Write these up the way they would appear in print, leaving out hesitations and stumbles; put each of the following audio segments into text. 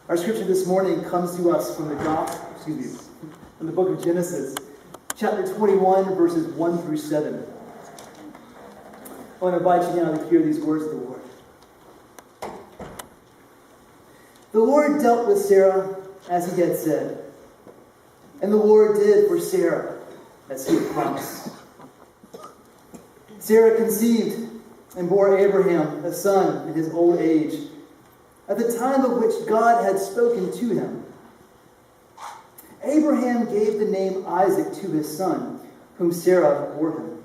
Our scripture this morning comes to us from the from the book of Genesis, chapter 21, verses 1 through 7. I want to invite you now to hear these words of the Lord. The Lord dealt with Sarah as he had said, and the Lord did for Sarah as he had promised. Sarah conceived and bore Abraham a son in his old age, at the time of which God had spoken to him. Abraham gave the name Isaac to his son, whom Sarah bore him.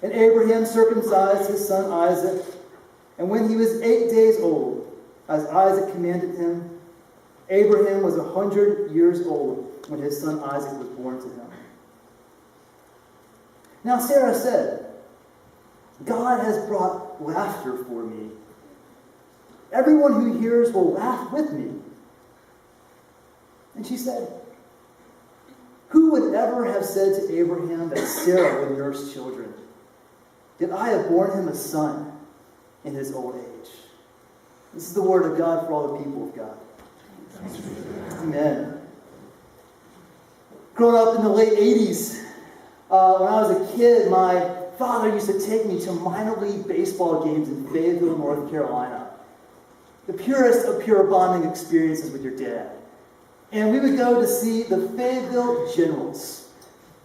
And Abraham circumcised his son Isaac, and when he was 8 days old, as Isaac commanded him, Abraham was 100 years old when his son Isaac was born to him. Now Sarah said, God has brought laughter for me. Everyone who hears will laugh with me. And she said, who would ever have said to Abraham that Sarah would nurse children? Yet I have borne him a son in his old age. This is the word of God for all the people of God. Amen. Growing up in the late 80s, when I was a kid, my father used to take me to minor league baseball games in Fayetteville, North Carolina. The purest of pure bonding experiences with your dad. And we would go to see the Fayetteville Generals.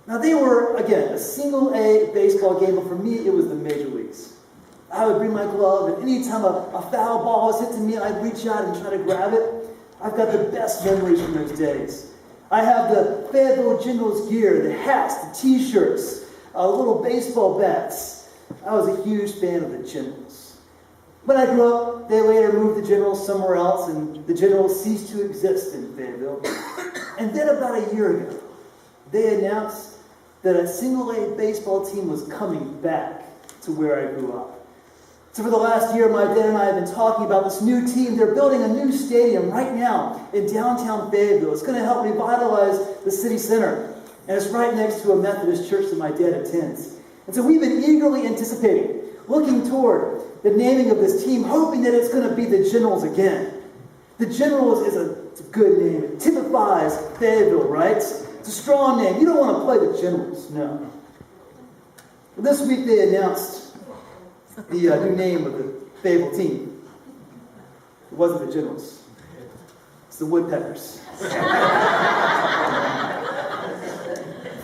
Now they were, again, a single-A baseball game, but for me it was the major leagues. I would bring my glove, and anytime a foul ball was hit to me, I'd reach out and try to grab it. I've got the best memories from those days. I have the Fayetteville Generals gear, the hats, the t-shirts, little baseball bats. I was a huge fan of the Generals. When I grew up, they later moved the Generals somewhere else, and the Generals ceased to exist in Fayetteville. And then about a year ago, they announced that a single-A baseball team was coming back to where I grew up. So for the last year, my dad and I have been talking about this new team. They're building a new stadium right now in downtown Fayetteville. It's going to help revitalize the city center. And it's right next to a Methodist church that my dad attends. And so we've been eagerly anticipating, looking toward the naming of this team, hoping that it's going to be the Generals again. The Generals it's a good name. It typifies Fayetteville, right? It's a strong name. You don't want to play the Generals, no. But this week they announced the new name of the Fayetteville team. It wasn't the Generals. It's the Woodpeckers.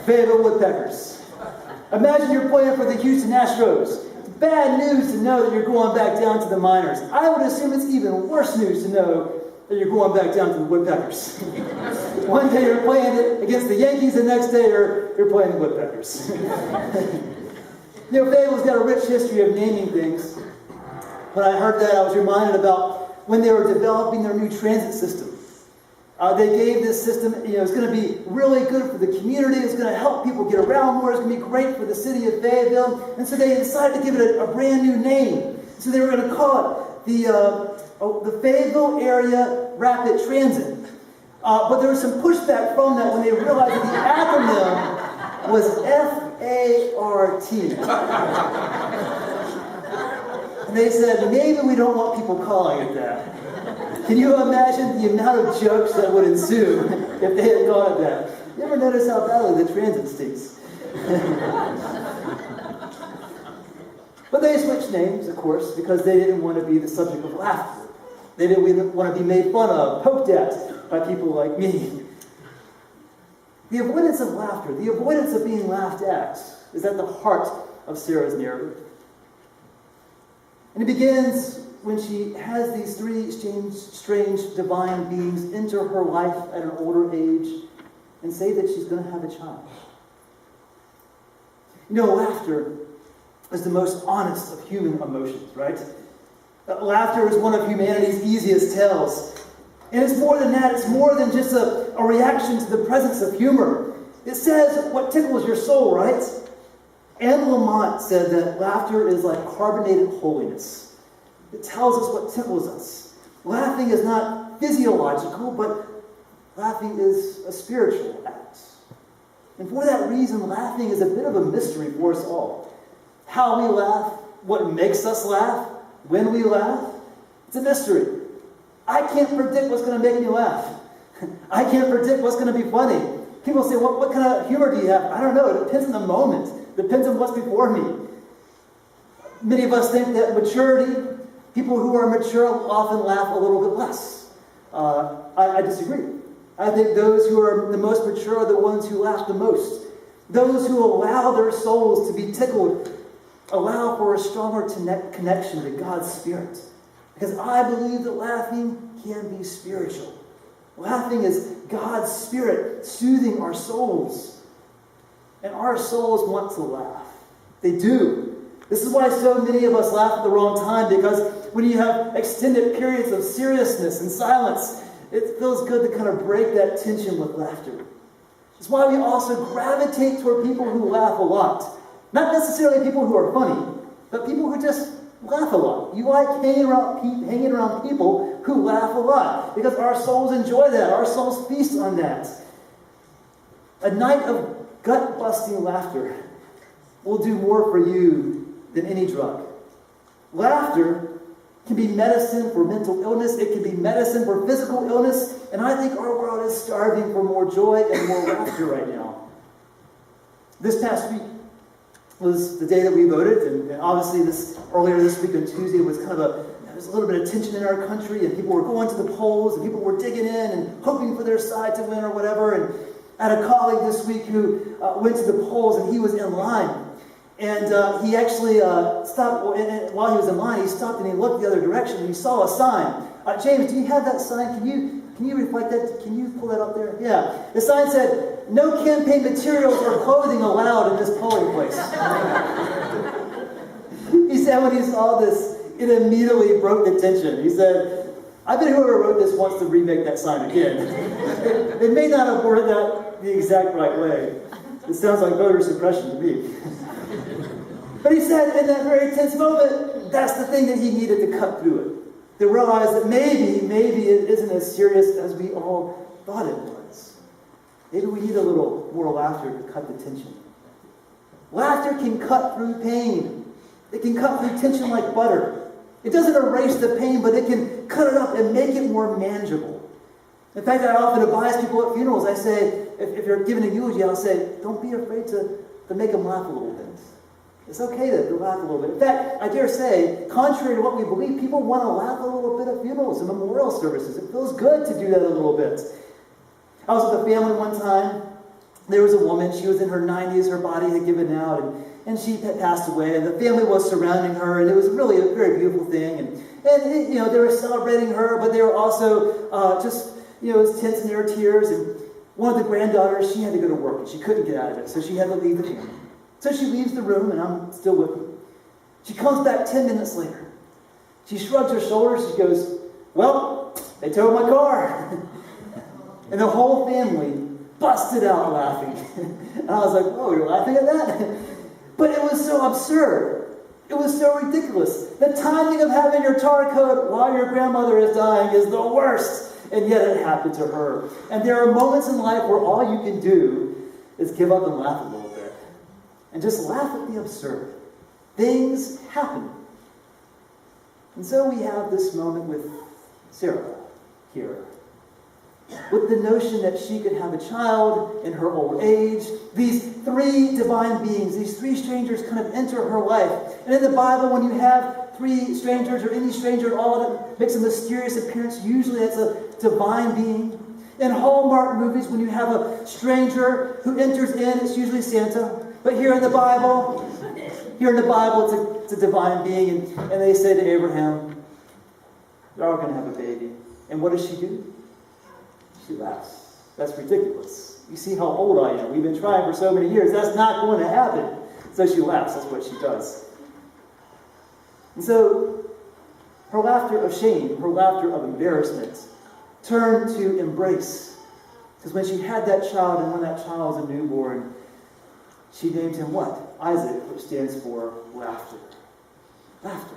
Fayetteville Woodpeckers. Imagine you're playing for the Houston Astros. It's bad news to know that you're going back down to the minors. I would assume it's even worse news to know that you're going back down to the Woodpeckers. One day you're playing it against the Yankees, the next day you're playing the Woodpeckers. You know, Fayetteville's got a rich history of naming things. When I heard that, I was reminded about when they were developing their new transit system. They gave this system, it's going to be really good for the community. It's going to help people get around more. It's going to be great for the city of Fayetteville. And so they decided to give it a brand new name. So they were going to call it the Fayetteville Area Rapid Transit. But there was some pushback from that when they realized that the acronym was FART. And they said, maybe we don't want people calling it that. Can you imagine the amount of jokes that would ensue if they had called it that? You ever notice how badly the transit stinks? But they switched names, of course, because they didn't want to be the subject of laughter. They didn't want to be made fun of, poked at by people like me. The avoidance of laughter, the avoidance of being laughed at, is at the heart of Sarah's narrative. And it begins when she has these three strange divine beings enter her life at an older age and say that she's going to have a child. You know, laughter is the most honest of human emotions, right? Laughter is one of humanity's easiest tells. And it's more than that. It's more than just a reaction to the presence of humor. It says what tickles your soul, right? Anne Lamott said that laughter is like carbonated holiness. It tells us what tickles us. Laughing is not physiological, but laughing is a spiritual act. And for that reason, laughing is a bit of a mystery for us all. How we laugh, what makes us laugh, when we laugh, it's a mystery. I can't predict what's going to make me laugh. I can't predict what's going to be funny. People say, what kind of humor do you have? I don't know. It depends on the moment. It depends on what's before me. Many of us think that maturity, people who are mature often laugh a little bit less. I disagree. I think those who are the most mature are the ones who laugh the most. Those who allow their souls to be tickled allow for a stronger connection to God's Spirit. Because I believe that laughing can be spiritual. Laughing is God's Spirit soothing our souls. And our souls want to laugh. They do. This is why so many of us laugh at the wrong time, because when you have extended periods of seriousness and silence, it feels good to kind of break that tension with laughter. It's why we also gravitate toward people who laugh a lot. Not necessarily people who are funny, but people who just laugh a lot. You like hanging around people who laugh a lot, because our souls enjoy that. Our souls feast on that. A night of gut-busting laughter will do more for you than any drug. Laughter can be medicine for mental illness. It can be medicine for physical illness. And I think our world is starving for more joy and more laughter right now. This past week was the day that we voted, and obviously earlier this week on Tuesday was there was a little bit of tension in our country, and people were going to the polls, and people were digging in and hoping for their side to win or whatever. And I had a colleague this week who went to the polls, and he was in line. And he actually stopped, and while he was in line, he stopped and he looked the other direction, and he saw a sign. James, do you have that sign? Can you reflect that? Can you pull that up there? Yeah. The sign said, "No campaign materials or clothing allowed in this polling place." He said when he saw this, it immediately broke the tension. He said, I bet whoever wrote this wants to remake that sign again. It may not have worded that the exact right way. It sounds like voter suppression to me. But he said in that very tense moment, that's the thing that he needed to cut through it. To realize that maybe it isn't as serious as we all thought it was. Maybe we need a little more laughter to cut the tension. Laughter can cut through pain. It can cut through tension like butter. It doesn't erase the pain, but it can cut it up and make it more manageable. In fact, I often advise people at funerals. I say, if you're giving a eulogy, I'll say, don't be afraid to make them laugh a little bit. It's okay to laugh a little bit. In fact, I dare say, contrary to what we believe, people want to laugh a little bit at funerals and memorial services. It feels good to do that a little bit. I was with a family one time. There was a woman. She was in her 90s. Her body had given out, and she had passed away. And the family was surrounding her, and it was really a very beautiful thing. And they were celebrating her, but they were also it was tense in their tears. And one of the granddaughters, she had to go to work, and she couldn't get out of it, so she had to leave the family. So she leaves the room, and I'm still with her. She comes back 10 minutes later. She shrugs her shoulders. She goes, well, they towed my car. And the whole family busted out laughing. And I was like, whoa, you're laughing at that? But it was so absurd. It was so ridiculous. The timing of having your tar coat while your grandmother is dying is the worst. And yet it happened to her. And there are moments in life where all you can do is give up and laugh a little bit. And just laugh at the absurd. Things happen. And so we have this moment with Sarah here. With the notion that she could have a child in her old age. These three divine beings, these three strangers kind of enter her life. And in the Bible, when you have three strangers or any stranger at all that makes a mysterious appearance, usually it's a divine being. In Hallmark movies, when you have a stranger who enters in, it's usually Santa. But here in the Bible, it's a divine being. And they say to Abraham, they're all going to have a baby. And what does she do? She laughs. That's ridiculous. You see how old I am. We've been trying for so many years. That's not going to happen. So she laughs. That's what she does. And so her laughter of shame, her laughter of embarrassment, turned to embrace. Because when she had that child, and when that child was a newborn, she named him what? Isaac, which stands for laughter. Laughter.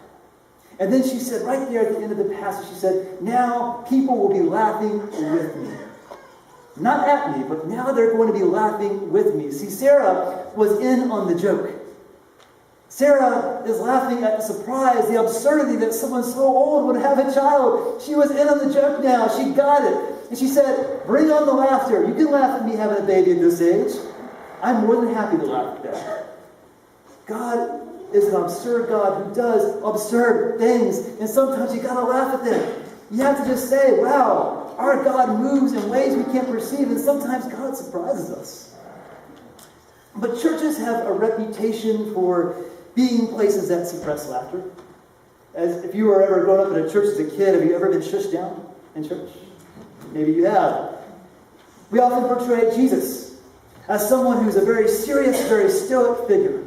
And then she said, right there at the end of the passage, she said, now people will be laughing with me. Not at me, but now they're going to be laughing with me. See, Sarah was in on the joke. Sarah is laughing at the surprise, the absurdity that someone so old would have a child. She was in on the joke now. She got it. And she said, bring on the laughter. You can laugh at me having a baby at this age. I'm more than happy to laugh at that. God is an absurd God who does absurd things. And sometimes you got to laugh at them. You have to just say, wow, our God moves in ways we can't perceive. And sometimes God surprises us. But churches have a reputation for being places that suppress laughter. As if you were ever growing up in a church as a kid, have you ever been shushed down in church? Maybe you have. We often portray Jesus as someone who's a very serious, very stoic figure.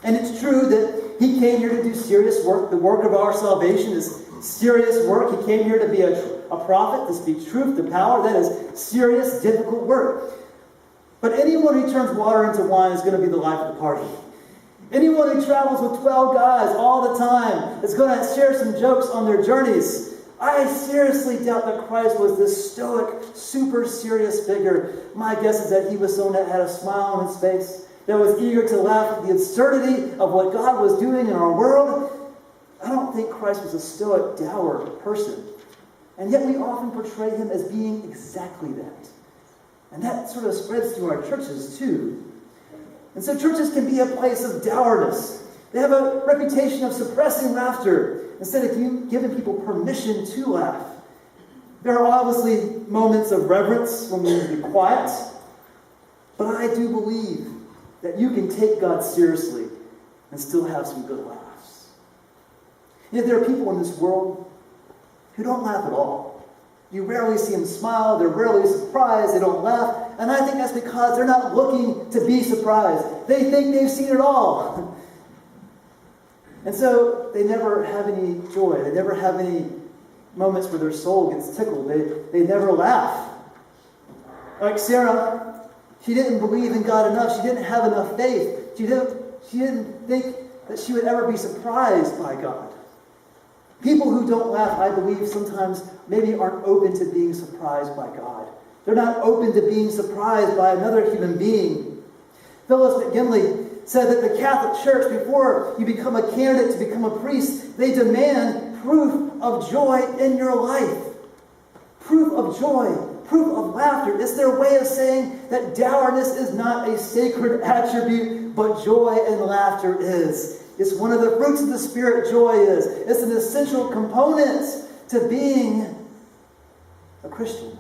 And it's true that he came here to do serious work. The work of our salvation is serious work. He came here to be a prophet, to speak truth to power. That is serious, difficult work. But anyone who turns water into wine is going to be the life of the party. Anyone who travels with 12 guys all the time is going to share some jokes on their journeys. I seriously doubt that Christ was this stoic, super serious figure. My guess is that he was someone that had a smile on his face, that was eager to laugh at the absurdity of what God was doing in our world. I don't think Christ was a stoic, dour person. And yet we often portray him as being exactly that. And that sort of spreads through our churches too. And so churches can be a place of dourness. They have a reputation of suppressing laughter instead of giving people permission to laugh. There are obviously moments of reverence when we need to be quiet. But I do believe that you can take God seriously and still have some good laughs. Yet there are people in this world who don't laugh at all. You rarely see them smile. They're rarely surprised. They don't laugh. And I think that's because they're not looking to be surprised. They think they've seen it all. And so they never have any joy. They never have any moments where their soul gets tickled. They never laugh. Like Sarah, she didn't believe in God enough. She didn't have enough faith. She didn't think that she would ever be surprised by God. People who don't laugh, I believe, sometimes maybe aren't open to being surprised by God. They're not open to being surprised by another human being. Phyllis McGinley said that the Catholic Church, before you become a candidate to become a priest, they demand proof of joy in your life. Proof of joy, proof of laughter. It's their way of saying that dourness is not a sacred attribute, but joy and laughter is. It's one of the fruits of the Spirit, joy is. It's an essential component to being a Christian.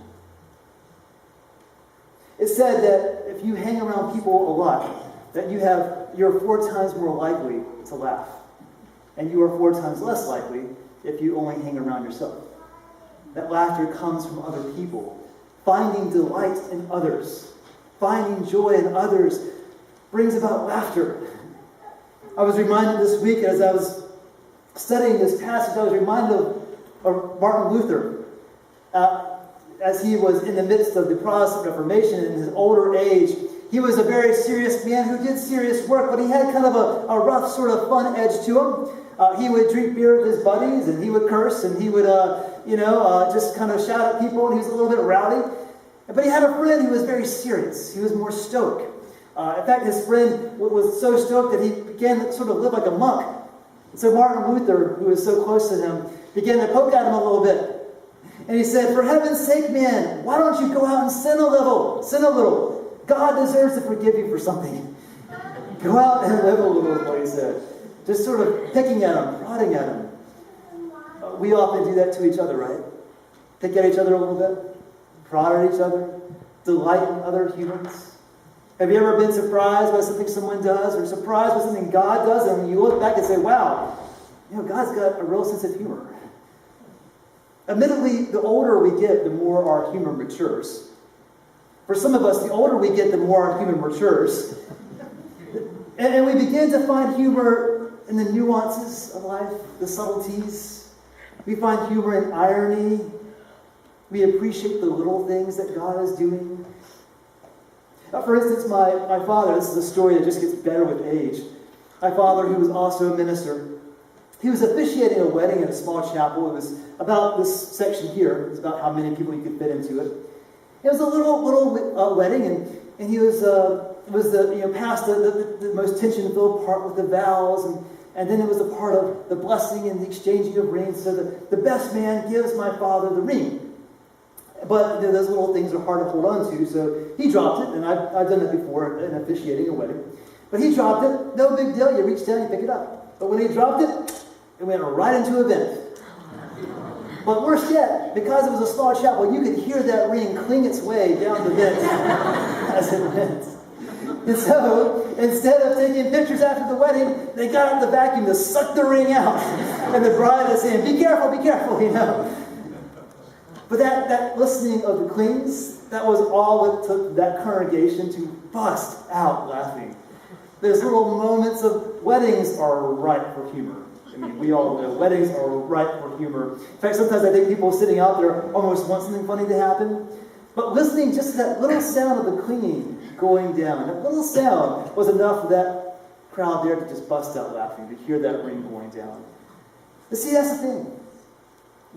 It's said that if you hang around people a lot, that you're 4 times more likely to laugh. And you are 4 times less likely if you only hang around yourself. That laughter comes from other people. Finding delight in others, finding joy in others brings about laughter. I was reminded this week as I was studying this passage, I was reminded of Martin Luther. As he was in the midst of the Protestant Reformation in his older age, he was a very serious man who did serious work, but he had kind of a rough sort of fun edge to him. He would drink beer with his buddies, and he would curse, and he would, just kind of shout at people, and he was a little bit rowdy. But he had a friend who was very serious. He was more stoic. In fact, his friend was so stoic that he began to sort of live like a monk. And so Martin Luther, who was so close to him, began to poke at him a little bit. And he said, for heaven's sake, man, why don't you go out and sin a little? Sin a little. God deserves to forgive you for something. Go out and live a little, is what he said. Just sort of picking at him, prodding at him. We often do that to each other, right? Pick at each other a little bit. Prod at each other. Delight in other humans. Have you ever been surprised by something someone does, or surprised by something God does, and you look back and say, wow, God's got a real sense of humor. Admittedly, the older we get, the more our humor matures. For some of us, the older we get, the more our humor matures. And we begin to find humor in the nuances of life, the subtleties. We find humor in irony. We appreciate the little things that God is doing. For instance, my father, this is a story that just gets better with age. My father, who was also a minister, he was officiating a wedding in a small chapel. It was about this section here. It's about how many people you could fit into it. It was a little wedding, and he was was past the most tension-filled part with the vows, and then it was the part of the blessing and the exchanging of rings. So the best man gives my father the ring. But those little things are hard to hold on to, so he dropped it, and I've done that before in officiating a wedding. But he dropped it, no big deal, you reach down, you pick it up. But when he dropped it, it went right into a vent. But worse yet, because it was a small chapel, you could hear that ring cling its way down the vent as it went. And so, instead of taking pictures after the wedding, they got out the vacuum to suck the ring out. And the bride is saying, be careful, But that listening of the clings, that was all it took that congregation to bust out laughing. Those little moments of weddings are ripe for humor. I mean, we all know weddings are ripe for humor. In fact, sometimes I think people sitting out there almost want something funny to happen. But listening just to that little sound of the clinging going down, that little sound was enough for that crowd there to just bust out laughing, to hear that ring going down. But see, that's the thing.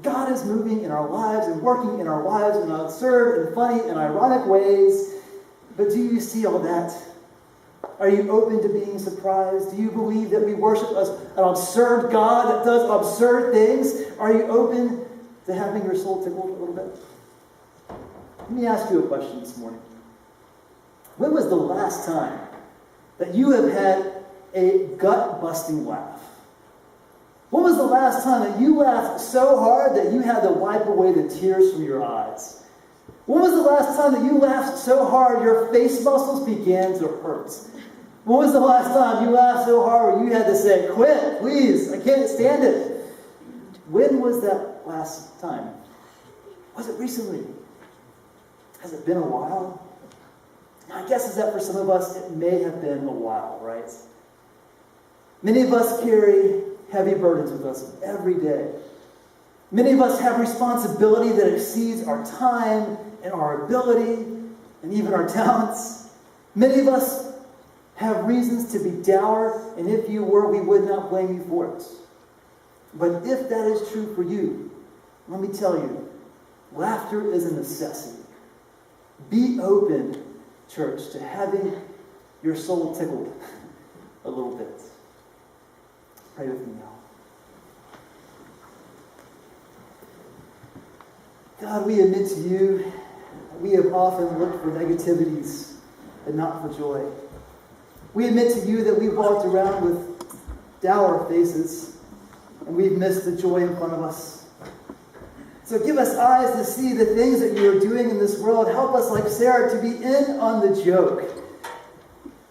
God is moving in our lives and working in our lives in absurd and funny and ironic ways. But do you see all that? Are you open to being surprised? Do you believe that we worship an absurd God that does absurd things? Are you open to having your soul tickled a little bit? Let me ask you a question this morning. When was the last time that you have had a gut-busting laugh? When was the last time that you laughed so hard that you had to wipe away the tears from your eyes? When was the last time that you laughed so hard your face muscles began to hurt? When was the last time you laughed so hard where you had to say, quit, please, I can't stand it? When was that last time? Was it recently? Has it been a while? My guess is that for some of us, it may have been a while, right? Many of us carry heavy burdens with us every day. Many of us have responsibility that exceeds our time and our ability and even our talents. Many of us have reasons to be dour, and if you were, we would not blame you for it. But if that is true for you, let me tell you, laughter is a necessity. Be open, church, to having your soul tickled a little bit. Pray with me now. God, we admit to you, we have often looked for negativities and not for joy. We admit to you that we've walked around with dour faces and we've missed the joy in front of us. So give us eyes to see the things that you are doing in this world. Help us, like Sarah, to be in on the joke.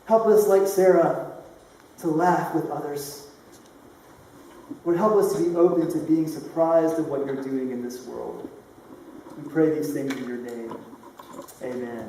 Help us, like Sarah, to laugh with others. Lord, help us to be open to being surprised at what you're doing in this world. We pray these things in your name. Amen.